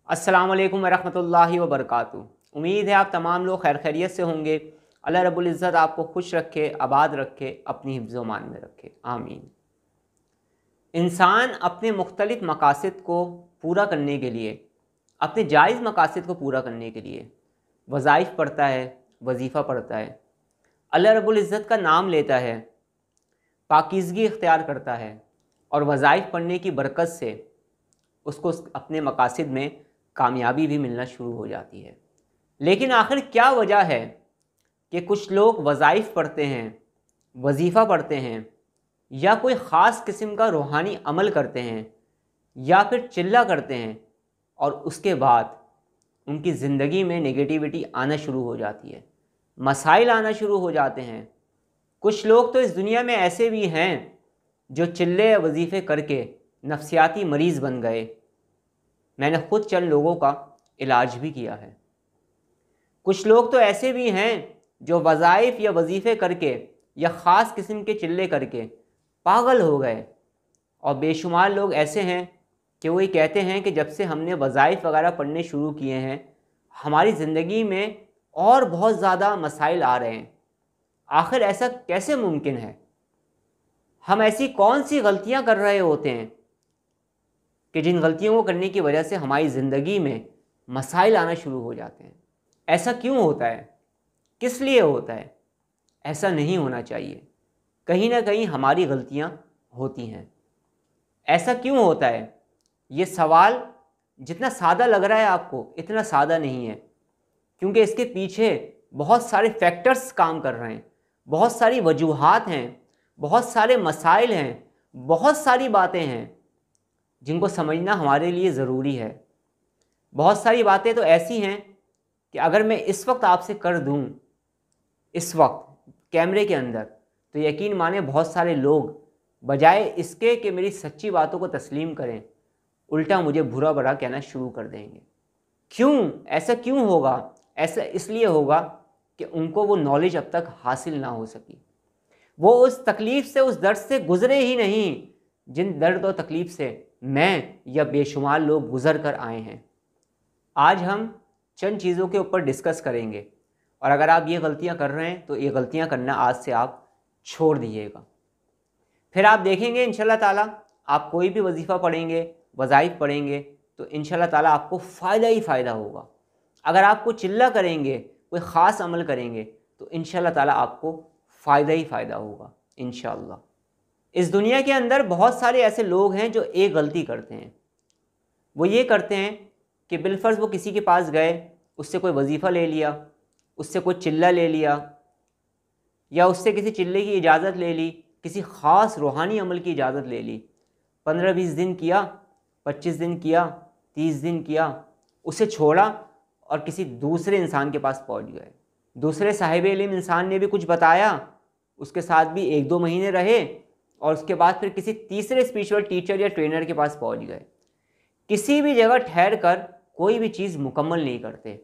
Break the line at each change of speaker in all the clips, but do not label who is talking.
अस्सलाम वालेकुम वरहमतुल्लाहि वबरकातुहू। उम्मीद है आप तमाम लोग खैर खैरियत से होंगे। अल्लाह रब्बुल इज़्ज़त आपको खुश रखे, आबाद रखे, अपनी हिफ्ज़ मान में रखे, आमीन। इंसान अपने मुख्तलिफ़ मकासद को पूरा करने के लिए, अपने जायज़ मकासद को पूरा करने के लिए वज़ाइफ पढ़ता है, वजीफ़ा पढ़ता है, अल्लाह रब्बुल इज़्ज़त का नाम लेता है, पाकीज़गी इख्तियार करता है और वज़ाइफ पढ़ने की बरकत से उसको अपने मकासद में कामयाबी भी मिलना शुरू हो जाती है। लेकिन आखिर क्या वजह है कि कुछ लोग वज़ाइफ पढ़ते हैं, वजीफ़ा पढ़ते हैं या कोई ख़ास किस्म का रूहानी अमल करते हैं या फिर चिल्ला करते हैं और उसके बाद उनकी ज़िंदगी में नेगेटिविटी आना शुरू हो जाती है, मसाइल आना शुरू हो जाते हैं। कुछ लोग तो इस दुनिया में ऐसे भी हैं जो चिल्ले या वजीफ़े करके नफ्सियाती मरीज़ बन गए। मैंने ख़ुद चंद लोगों का इलाज भी किया है। कुछ लोग तो ऐसे भी हैं जो वज़ाइफ या वजीफ़े करके या ख़ास किस्म के चिल्ले करके पागल हो गए। और बेशुमार लोग ऐसे हैं कि वो ये कहते हैं कि जब से हमने वज़ाइफ वगैरह पढ़ने शुरू किए हैं हमारी ज़िंदगी में और बहुत ज़्यादा मसाइल आ रहे हैं। आखिर ऐसा कैसे मुमकिन है? हम ऐसी कौन सी गलतियां कर रहे होते हैं कि जिन गलतियों को करने की वजह से हमारी ज़िंदगी में मसाइल आना शुरू हो जाते हैं? ऐसा क्यों होता है? किस लिए होता है? ऐसा नहीं होना चाहिए। कहीं ना कहीं हमारी गलतियां होती हैं। ऐसा क्यों होता है? ये सवाल जितना सादा लग रहा है आपको, इतना सादा नहीं है, क्योंकि इसके पीछे बहुत सारे फैक्टर्स काम कर रहे हैं, बहुत सारी वजूहात हैं, बहुत सारे मसाइल हैं, बहुत सारी बातें हैं जिनको समझना हमारे लिए ज़रूरी है। बहुत सारी बातें तो ऐसी हैं कि अगर मैं इस वक्त आपसे कर दूं, इस वक्त कैमरे के अंदर, तो यकीन माने बहुत सारे लोग बजाय इसके कि मेरी सच्ची बातों को तस्लीम करें, उल्टा मुझे बुरा भला कहना शुरू कर देंगे। क्यों? ऐसा क्यों होगा? ऐसा इसलिए होगा कि उनको वो नॉलेज अब तक हासिल ना हो सकी। वो उस तकलीफ़ से, उस दर्द से गुज़रे ही नहीं जिन दर्द और तकलीफ़ से मैं या बेशुमार लोग गुज़र कर आए हैं। आज हम चंद चीज़ों के ऊपर डिस्कस करेंगे और अगर आप ये गलतियां कर रहे हैं तो ये गलतियां करना आज से आप छोड़ दीजिएगा। फिर आप देखेंगे इंशाल्लाह ताला आप कोई भी वजीफ़ा पढ़ेंगे, वज़ाइफ पढ़ेंगे तो इंशाल्लाह ताला आपको फ़ायदा ही फ़ायदा होगा। अगर आपको चिल्ला करेंगे, कोई ख़ास अमल करेंगे तो इंशाल्लाह ताला आपको फ़ायदा ही फ़ायदा होगा इंशाल्लाह। इस दुनिया के अंदर बहुत सारे ऐसे लोग हैं जो एक गलती करते हैं। वो ये करते हैं कि बिलफ़र्ज़ वो किसी के पास गए, उससे कोई वजीफ़ा ले लिया, उससे कोई चिल्ला ले लिया या उससे किसी चिल्ले की इजाज़त ले ली, किसी ख़ास रूहानी अमल की इजाज़त ले ली। 15-20 दिन किया, 25 दिन किया, 30 दिन किया, उसे छोड़ा और किसी दूसरे इंसान के पास पहुंच गए। दूसरे साहिब इल्म इंसान ने भी कुछ बताया, उसके साथ भी 1-2 महीने रहे और उसके बाद फिर किसी तीसरे स्पिरिचुअल टीचर या ट्रेनर के पास पहुंच गए। किसी भी जगह ठहर कर कोई भी चीज़ मुकम्मल नहीं करते।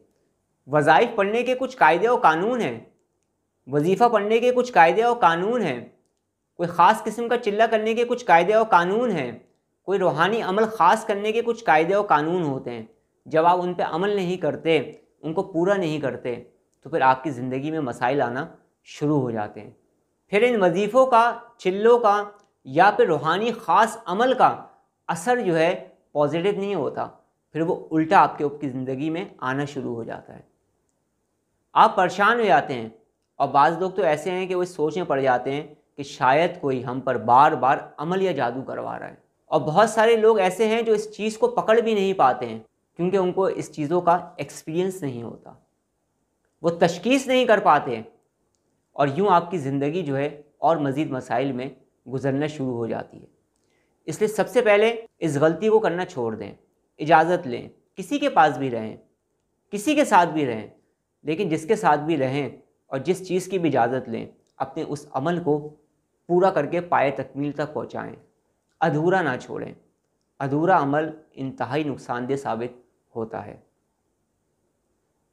वज़ाइफ पढ़ने के कुछ कायदे और कानून हैं, वजीफ़ा पढ़ने के कुछ कायदे और कानून हैं, कोई ख़ास किस्म का चिल्ला करने के कुछ कायदे और कानून हैं, कोई रूहानी अमल ख़ास करने के कुछ कायदे और कानून होते हैं। जब आप उन पर अमल नहीं करते, उनको पूरा नहीं करते, तो फिर आपकी ज़िंदगी में मसाइल आना शुरू हो जाते हैं। फिर इन वजीफ़ों का, चिल्लों का या फिर रूहानी ख़ास अमल का असर जो है पॉजिटिव नहीं होता, फिर वो उल्टा आपके ऊपर की ज़िंदगी में आना शुरू हो जाता है। आप परेशान हो जाते हैं और बाज़ लोग तो ऐसे हैं कि वो इस सोच में पड़ जाते हैं कि शायद कोई हम पर बार बार अमल या जादू करवा रहा है। और बहुत सारे लोग ऐसे हैं जो इस चीज़ को पकड़ भी नहीं पाते हैं क्योंकि उनको इस चीज़ों का एक्सपीरियंस नहीं होता, वो तशख़ीस नहीं कर पाते और यूँ आपकी ज़िंदगी जो है और मज़ीद मसाइल में गुजरना शुरू हो जाती है। इसलिए सबसे पहले इस गलती को करना छोड़ दें, इजाज़त लें, किसी के पास भी रहें, किसी के साथ भी रहें, लेकिन जिसके साथ भी रहें और जिस चीज़ की भी इजाज़त लें, अपने उस अमल को पूरा करके पाए तकमील तक पहुँचाएँ, अधूरा ना छोड़ें। अधूरा अमल इंतहाई नुकसानदेह साबित होता है।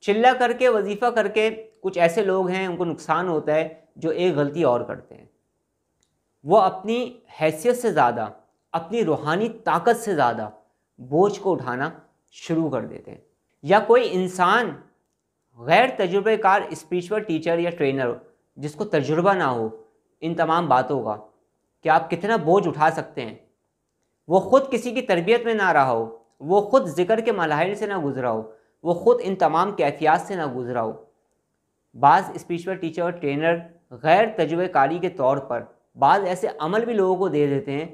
चिल्ला करके, वजीफ़ा करके कुछ ऐसे लोग हैं उनको नुकसान होता है जो एक गलती और करते हैं। वो अपनी हैसियत से ज़्यादा, अपनी रूहानी ताकत से ज़्यादा बोझ को उठाना शुरू कर देते हैं। या कोई इंसान गैर तजुर्बेकार स्पिरिचुअल टीचर या ट्रेनर जिसको तजुर्बा ना हो इन तमाम बातों का कि आप कितना बोझ उठा सकते हैं, वो ख़ुद किसी की तरबियत में ना रहा हो, वो ख़ुद ज़िक्र के मलाहिल से ना गुज़रा हो, वो ख़ुद इन तमाम कैफियत से ना गुज़रा हो। बाज़ स्पिरिचुअल टीचर और ट्रेनर गैर तजुर्बेकारी के तौर पर बाज़ ऐसे अमल भी लोगों को दे देते हैं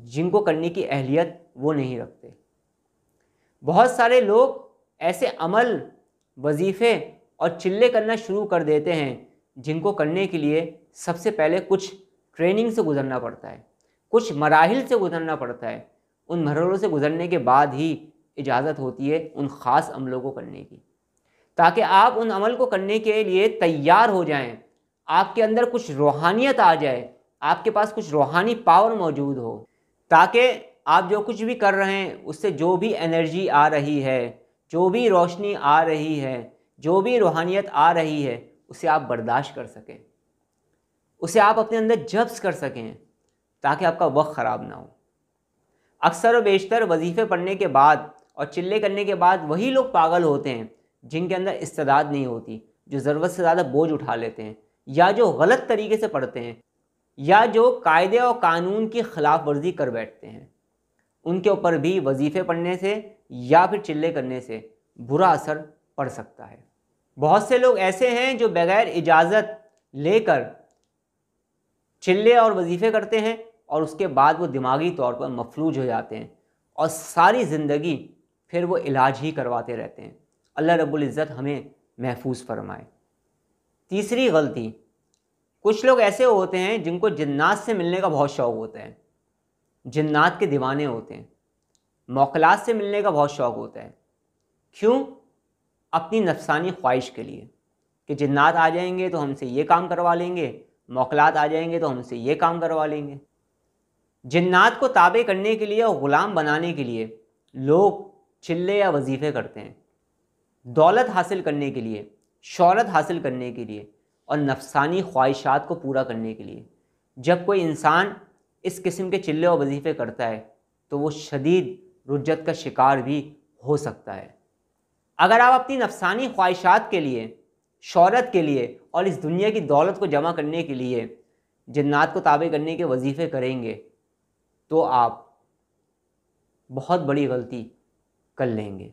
जिनको करने की अहलियत वो नहीं रखते। बहुत सारे लोग ऐसे अमल, वजीफ़े और चिल्ले करना शुरू कर देते हैं जिनको करने के लिए सबसे पहले कुछ ट्रेनिंग से गुज़रना पड़ता है, कुछ मराहिल से गुज़रना पड़ता है। उन मरहलों से गुज़रने के बाद ही इजाज़त होती है उन ख़ास अमलों को करने की, ताकि आप उन अमल को करने के लिए तैयार हो जाएं, आपके अंदर कुछ रूहानियत आ जाए, आपके पास कुछ रूहानी पावर मौजूद हो, ताकि आप जो कुछ भी कर रहे हैं उससे जो भी एनर्जी आ रही है, जो भी रोशनी आ रही है, जो भी रूहानियत आ रही है, उसे आप बर्दाश्त कर सकें, उसे आप अपने अंदर जब्स कर सकें, ताकि आपका वक्त ख़राब ना हो। अक्सर व बेशतर वजीफ़े पढ़ने के बाद और चिल्ले करने के बाद वही लोग पागल होते हैं जिनके अंदर इस्तेदाद नहीं होती, जो ज़रूरत से ज़्यादा बोझ उठा लेते हैं, या जो गलत तरीके से पढ़ते हैं, या जो कायदे और कानून की खिलाफ वर्जी कर बैठते हैं। उनके ऊपर भी वजीफ़े पढ़ने से या फिर चिल्ले करने से बुरा असर पड़ सकता है। बहुत से लोग ऐसे हैं जो बग़ैर इजाज़त लेकर चिल्ले और वजीफ़े करते हैं और उसके बाद वो दिमागी तौर पर मफलूज हो जाते हैं और सारी ज़िंदगी फिर वो इलाज ही करवाते रहते हैं। अल्लाह रब्बुल इज़्ज़त हमें महफूज फरमाए। तीसरी गलती, कुछ लोग ऐसे होते हैं जिनको जिन्नात से मिलने का बहुत शौक़ होता है, जिन्नात के दीवाने होते हैं, मौकलात से मिलने का बहुत शौक़ होता है। क्यों? अपनी नफसानी ख्वाहिश के लिए कि जिन्नात आ जाएंगे तो हमसे ये काम करवा लेंगे, मौकलात आ जाएंगे तो हमसे ये काम करवा लेंगे। जिन्नात को ताबे करने के लिए और ग़ुलाम बनाने के लिए लोग चिल्ले या वजीफ़े करते हैं, दौलत हासिल करने के लिए, शोहरत हासिल करने के लिए और नफसानी ख्वाहिशात को पूरा करने के लिए। जब कोई इंसान इस किस्म के चिल्ले और वजीफ़े करता है तो वो शदीद रुज्जत का शिकार भी हो सकता है। अगर आप अपनी नफसानी ख्वाहिशात के लिए, शोहरत के लिए और इस दुनिया की दौलत को जमा करने के लिए जिन्नात को ताबे करने के वजीफ़े करेंगे तो आप बहुत बड़ी गलती कर लेंगे।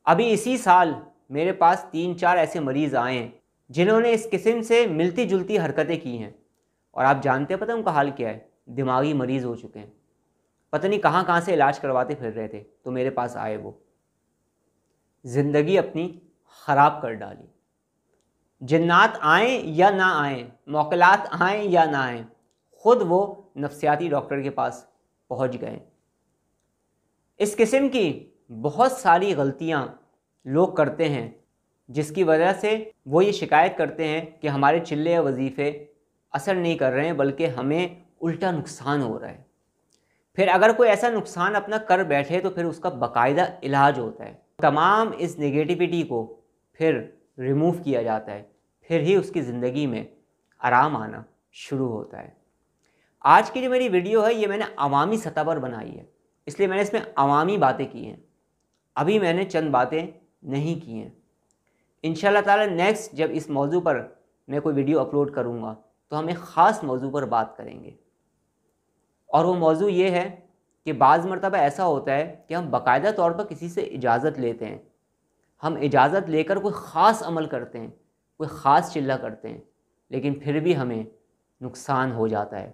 अभी इसी साल मेरे पास 3-4 ऐसे मरीज़ आए हैं जिन्होंने इस किस्म से मिलती जुलती हरकतें की हैं और आप जानते हैं पता उनका हाल क्या है? दिमागी मरीज़ हो चुके हैं, पता नहीं कहाँ कहाँ से इलाज करवाते फिर रहे थे, तो मेरे पास आए। वो ज़िंदगी अपनी ख़राब कर डाली। जिन्नात आएँ या ना आएँ, मौकलात आएँ या ना आएँ, ख़ुद वो नफ्सियाती डॉक्टर के पास पहुँच गए। इस किस्म की बहुत सारी गलतियाँ लोग करते हैं जिसकी वजह से वो ये शिकायत करते हैं कि हमारे चिल्ले या वजीफ़े असर नहीं कर रहे हैं, बल्कि हमें उल्टा नुकसान हो रहा है। फिर अगर कोई ऐसा नुकसान अपना कर बैठे तो फिर उसका बाकायदा इलाज होता है। तमाम इस नेगेटिविटी को फिर रिमूव किया जाता है, फिर ही उसकी ज़िंदगी में आराम आना शुरू होता है। आज की जो मेरी वीडियो है ये मैंने अवामी सतह पर बनाई है, इसलिए मैंने इसमें अवामी बातें की हैं। अभी मैंने चंद बातें नहीं की हैं। इंशाअल्लाह ताला नेक्स्ट जब इस मौजू पर मैं कोई वीडियो अपलोड करूँगा तो हम एक ख़ास मौजू पर बात करेंगे, और वो मौजू ये है कि बाज़ मरतबा ऐसा होता है कि हम बाकायदा तौर पर किसी से इजाज़त लेते हैं, हम इजाज़त लेकर कोई ख़ास अमल करते हैं, कोई ख़ास चिल्ला करते हैं, लेकिन फिर भी हमें नुकसान हो जाता है,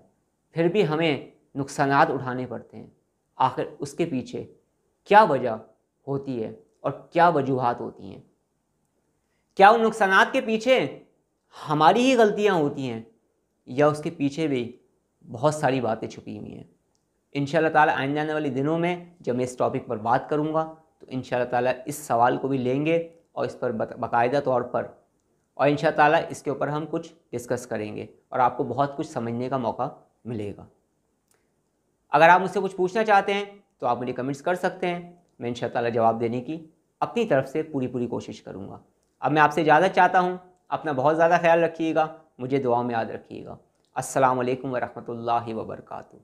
फिर भी हमें नुकसानात उठाने पड़ते हैं। आखिर उसके पीछे क्या वजह होती है और क्या वजूहात होती हैं? क्या उन नुकसानात के पीछे हमारी ही गलतियां होती हैं या उसके पीछे भी बहुत सारी बातें छुपी हुई हैं? इंशाअल्लाह ताला आने आने वाले दिनों में जब मैं इस टॉपिक पर बात करूँगा तो इंशाअल्लाह ताला इस सवाल को भी लेंगे और इस पर बाकायदा तौर पर, और इंशाअल्लाह ताला इसके ऊपर हम कुछ डिस्कस करेंगे और आपको बहुत कुछ समझने का मौका मिलेगा। अगर आप मुझसे कुछ पूछना चाहते हैं तो आप मुझे कमेंट्स कर सकते हैं, मैं इंशाअल्लाह ताला जवाब देने की अपनी तरफ से पूरी कोशिश करूँगा। अब मैं आपसे इजाज़त चाहता हूँ, अपना बहुत ज़्यादा ख्याल रखिएगा, मुझे दुआ में याद रखिएगा। अस्सलामु अलैकुम व रहमतुल्लाहि व बरकातुहू।